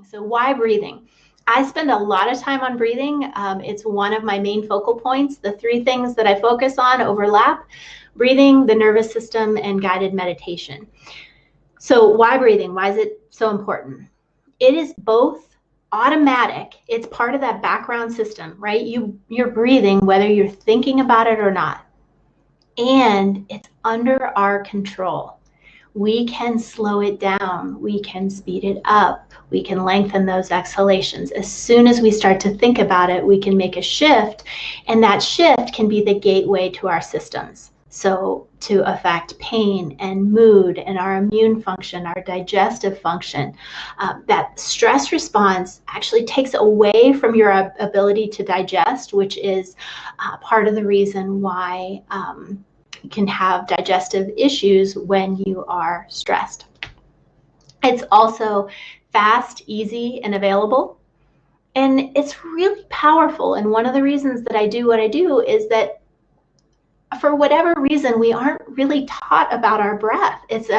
breathing. So why breathing? I spend a lot of time on breathing. It's one of my main focal points. The three things that I focus on overlap: breathing, the nervous system, and guided meditation. So why breathing? Why is it so important? It is both automatic. It's part of that background system, right? You're breathing whether you're thinking about it or not. And it's under our control. We can slow it down. We can speed it up. We can lengthen those exhalations. As soon as we start to think about it, we can make a shift, and that shift can be the gateway to our systems. So to affect pain and mood and our immune function, our digestive function, that stress response actually takes away from your ability to digest, which is part of the reason why you can have digestive issues when you are stressed. It's also fast, easy, and available. And it's really powerful. And one of the reasons that I do what I do is that for whatever reason, we aren't really taught about our breath. It's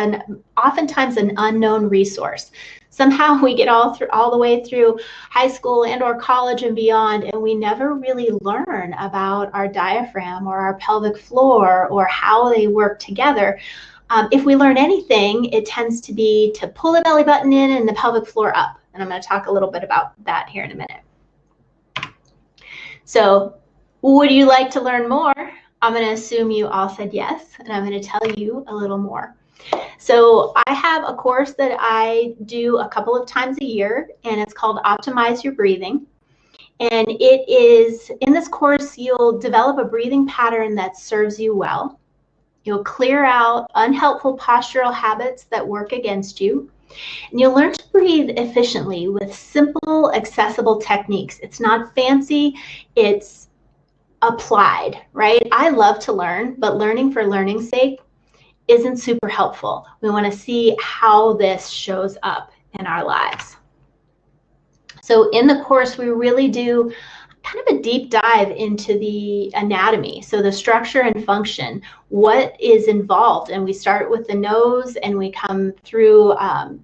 oftentimes an unknown resource. Somehow we get all the way through high school and or college and beyond, and we never really learn about our diaphragm or our pelvic floor or how they work together. If we learn anything, it tends to be to pull the belly button in and the pelvic floor up. And I'm going to talk a little bit about that here in a minute. So would you like to learn more? I'm going to assume you all said yes, and I'm going to tell you a little more. So I have a course that I do a couple of times a year, and it's called Optimize Your Breathing. And it is, in this course, you'll develop a breathing pattern that serves you well. You'll clear out unhelpful postural habits that work against you. And you'll learn to breathe efficiently with simple, accessible techniques. It's not fancy, it's applied, right? I love to learn, but learning for learning's sake isn't super helpful. We want to see how this shows up in our lives. So in the course, we really do kind of a deep dive into the anatomy. So the structure and function, what is involved. And we start with the nose and we come through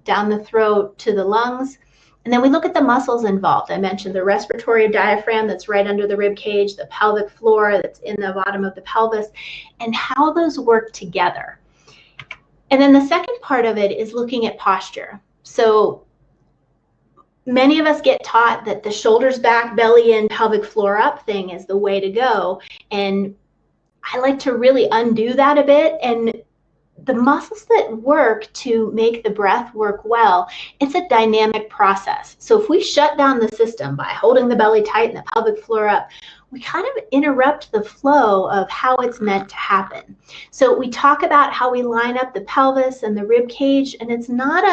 down the throat to the lungs. And then we look at the muscles involved. I mentioned the respiratory diaphragm that's right under the rib cage, the pelvic floor that's in the bottom of the pelvis, and how those work together. And then the second part of it is looking at posture. So many of us get taught that the shoulders back, belly in, pelvic floor up thing is the way to go. And I like to really undo that a bit. And the muscles that work to make the breath work well, it's a dynamic process. So if we shut down the system by holding the belly tight and the pelvic floor up, we kind of interrupt the flow of how it's meant to happen. So we talk about how we line up the pelvis and the rib cage, and it's not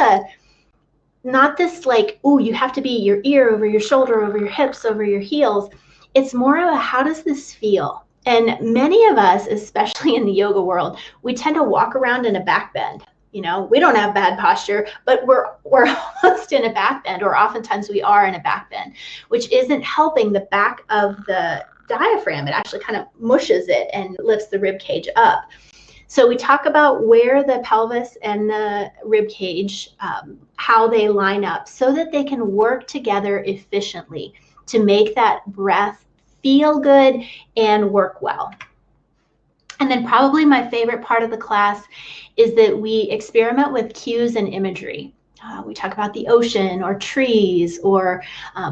this like, oh, you have to be your ear over your shoulder, over your hips, over your heels. It's more of a, how does this feel? And many of us, especially in the yoga world, we tend to walk around in a back bend. You know, we don't have bad posture, but we're almost in a back bend, or oftentimes we are in a back bend, which isn't helping the back of the diaphragm. It actually kind of mushes it and lifts the rib cage up. So we talk about where the pelvis and the rib cage, how they line up so that they can work together efficiently to make that breath feel good and work well. And then probably my favorite part of the class is that we experiment with cues and imagery. We talk about the ocean or trees or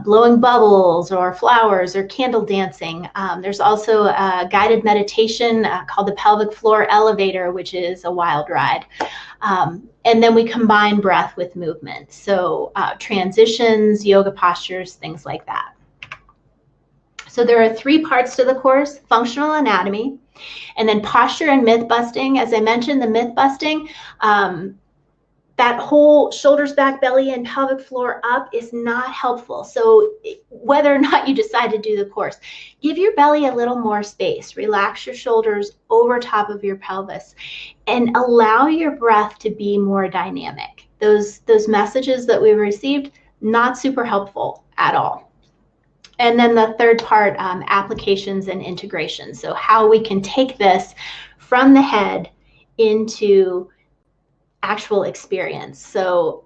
blowing bubbles or flowers or candle dancing. There's also a guided meditation called the pelvic floor elevator, which is a wild ride. And then we combine breath with movement. So transitions, yoga postures, things like that. So there are three parts to the course: functional anatomy, and then posture and myth busting. As I mentioned, the myth busting, that whole shoulders back, belly and pelvic floor up is not helpful. So whether or not you decide to do the course, give your belly a little more space, relax your shoulders over top of your pelvis, and allow your breath to be more dynamic. Those messages that we received, not super helpful at all. And then the third part, applications and integration. So how we can take this from the head into actual experience. So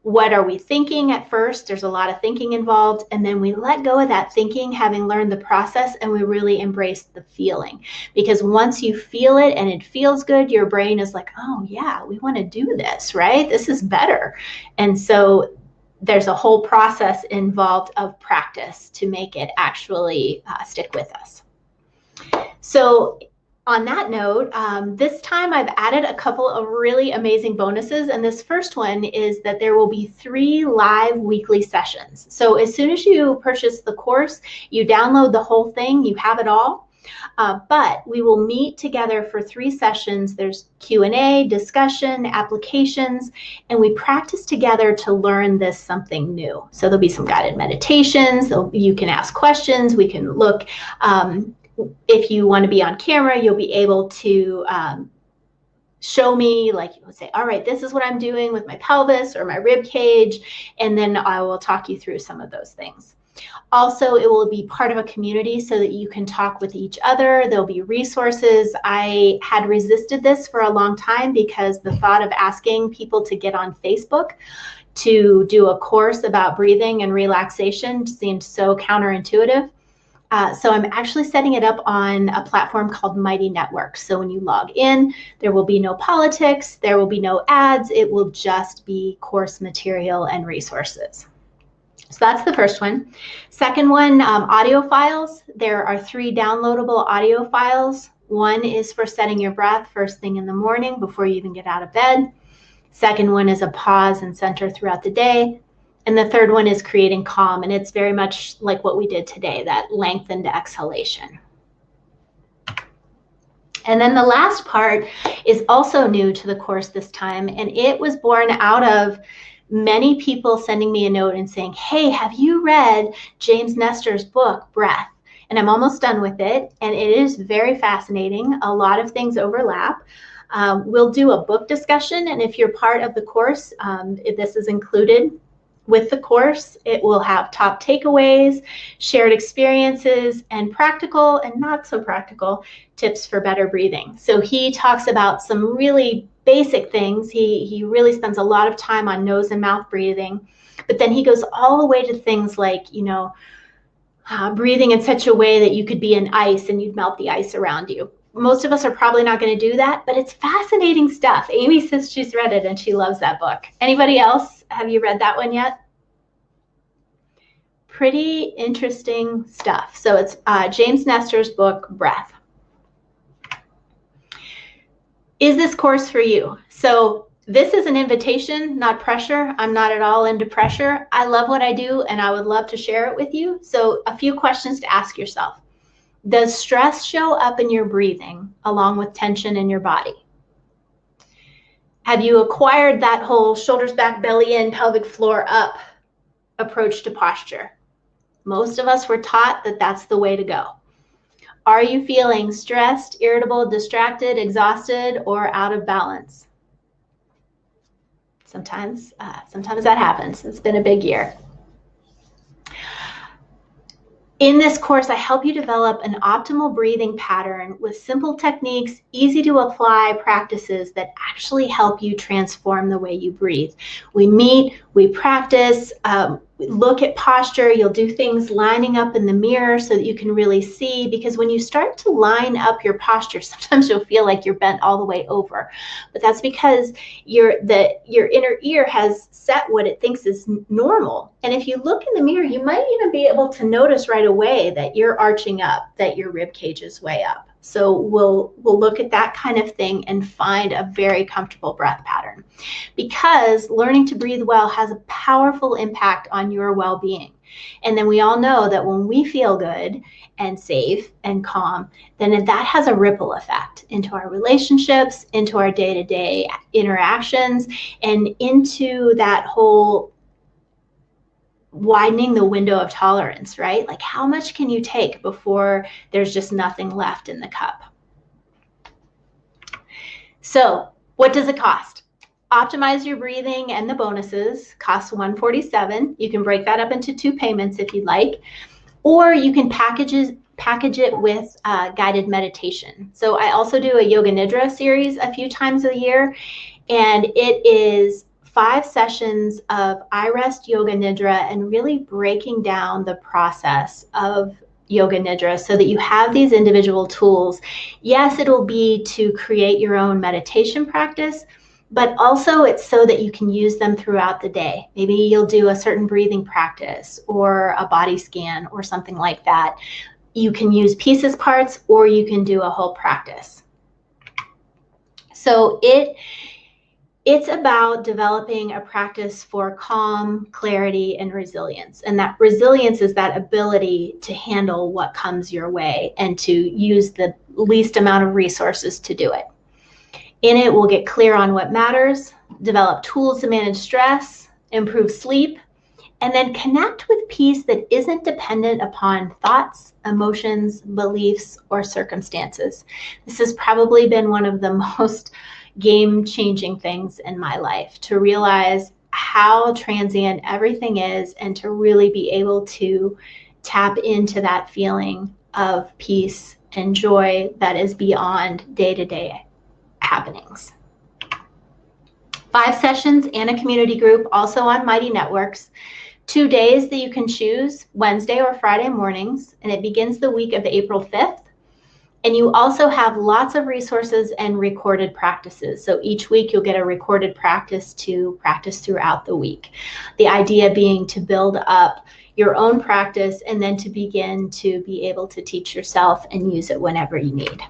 what are we thinking at first? There's a lot of thinking involved, and then we let go of that thinking, having learned the process, and we really embrace the feeling. Because once you feel it and it feels good, your brain is like, oh yeah, we want to do this, right? This is better. And so there's a whole process involved of practice to make it actually stick with us. So on that note, this time I've added a couple of really amazing bonuses, and this first one is that there will be 3 live weekly sessions. So as soon as you purchase the course, you download the whole thing, you have it all, but we will meet together for 3 sessions. There's Q&A, discussion, applications, and we practice together to learn this something new. So there'll be some guided meditations, you can ask questions, we can look, if you want to be on camera, you'll be able to show me, like you would say, all right, this is what I'm doing with my pelvis or my rib cage, and then I will talk you through some of those things. Also, it will be part of a community so that you can talk with each other. There'll be resources. I had resisted this for a long time because the thought of asking people to get on Facebook to do a course about breathing and relaxation seemed so counterintuitive. So I'm actually setting it up on a platform called Mighty Networks. So when you log in, there will be no politics, there will be no ads, it will just be course material and resources. So that's the first one. Second one, audio files. There are 3 downloadable audio files. One is for setting your breath first thing in the morning before you even get out of bed. Second one is a pause and center throughout the day. And the third one is creating calm, and it's very much like what we did today, that lengthened exhalation. And then the last part is also new to the course this time, and it was born out of many people sending me a note and saying, hey, have you read James Nestor's book, Breath? And I'm almost done with it, and it is very fascinating. A lot of things overlap. We'll do a book discussion, and if you're part of the course, this is included with the course. It will have top takeaways, shared experiences, and practical and not so practical tips for better breathing. So he talks about some really basic things. He really spends a lot of time on nose and mouth breathing, but then he goes all the way to things like, you know, breathing in such a way that you could be in ice and you'd melt the ice around you. Most of us are probably not going to do that, but it's fascinating stuff. Amy says she's read it and she loves that book. Anybody else? Have you read that one yet? Pretty interesting stuff. So it's James Nestor's book, Breath. Is this course for you? So this is an invitation, not pressure. I'm not at all into pressure. I love what I do and I would love to share it with you. So a few questions to ask yourself. Does stress show up in your breathing along with tension in your body? Have you acquired that whole shoulders back, belly in, pelvic floor up approach to posture? Most of us were taught that that's the way to go. Are you feeling stressed, irritable, distracted, exhausted, or out of balance? Sometimes that happens. It's been a big year. In this course, I help you develop an optimal breathing pattern with simple techniques, easy to apply practices that actually help you transform the way you breathe. We meet, we practice, we look at posture. You'll do things lining up in the mirror so that you can really see, because when you start to line up your posture, sometimes you'll feel like you're bent all the way over. But that's because your inner ear has set what it thinks is normal. And if you look in the mirror, you might even be able to notice right away that you're arching up, that your rib cage is way up. So we'll look at that kind of thing and find a very comfortable breath pattern, because learning to breathe well has a powerful impact on your well-being. And then we all know that when we feel good and safe and calm, then that has a ripple effect into our relationships, into our day-to-day interactions, and into that whole widening the window of tolerance, right? Like, how much can you take before there's just nothing left in the cup? So what does it cost? Optimize Your Breathing and the bonuses costs $147. You can break that up into 2 payments if you'd like, or you can package it with guided meditation. So I also do a Yoga Nidra series a few times a year, and it is 5 sessions of I Rest Yoga Nidra and really breaking down the process of Yoga Nidra so that you have these individual tools. Yes, it'll be to create your own meditation practice, but also it's so that you can use them throughout the day. Maybe you'll do a certain breathing practice or a body scan or something like that. You can use pieces parts or you can do a whole practice. So it's about developing a practice for calm, clarity, and resilience. And that resilience is that ability to handle what comes your way and to use the least amount of resources to do it. In it, we'll get clear on what matters, develop tools to manage stress, improve sleep, and then connect with peace that isn't dependent upon thoughts, emotions, beliefs, or circumstances. This has probably been one of the most game-changing things in my life, to realize how transient everything is and to really be able to tap into that feeling of peace and joy that is beyond day-to-day happenings. 5 sessions and a community group also on Mighty Networks. 2 days that you can choose, Wednesday or Friday mornings, and it begins the week of April 5th. And you also have lots of resources and recorded practices. So each week you'll get a recorded practice to practice throughout the week. The idea being to build up your own practice and then to begin to be able to teach yourself and use it whenever you need.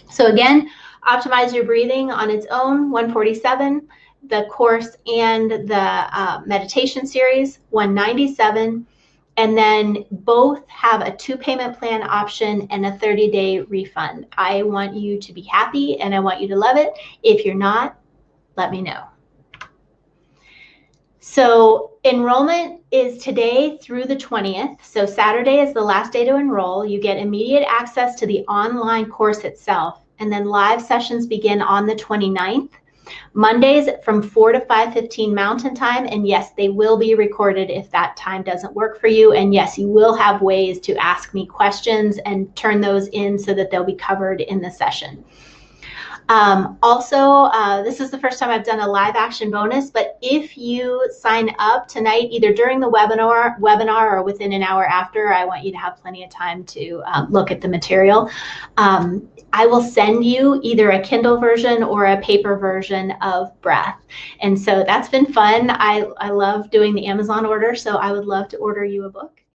So again, Optimize Your Breathing on its own, 147. The course and the meditation series, 197. And then both have a 2 payment plan option and a 30-day refund. I want you to be happy and I want you to love it. If you're not, let me know. So enrollment is today through the 20th. So Saturday is the last day to enroll. You get immediate access to the online course itself. And then live sessions begin on the 29th. Mondays from 4 to 5:15 Mountain Time, and yes, they will be recorded if that time doesn't work for you, and yes, you will have ways to ask me questions and turn those in so that they'll be covered in the session. Also, this is the first time I've done a live action bonus, but if you sign up tonight, either during the webinar or within an hour after, I want you to have plenty of time to look at the material. I will send you either a Kindle version or a paper version of Breath. And so that's been fun. I love doing the Amazon order, so I would love to order you a book.